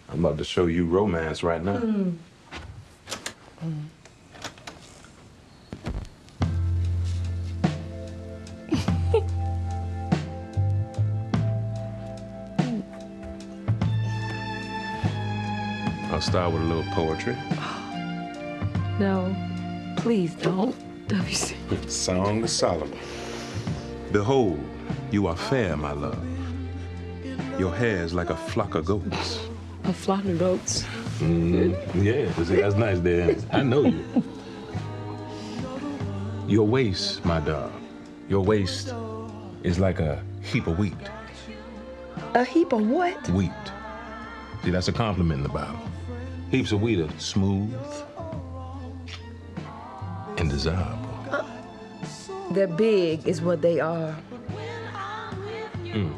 I'm about to show you romance right now. I'll start with a little poetry. No, please don't. Song of Solomon. Behold, you are fair, my love. Your hair is like a flock of goats. A flock of goats? Yeah, see, that's nice there. I know you. Your waist, my dog, your waist is like a heap of wheat. A heap of what? Wheat. See, that's a compliment in the Bible. Heaps of wheat are smooth and desirable. They're big is what they are. Mm.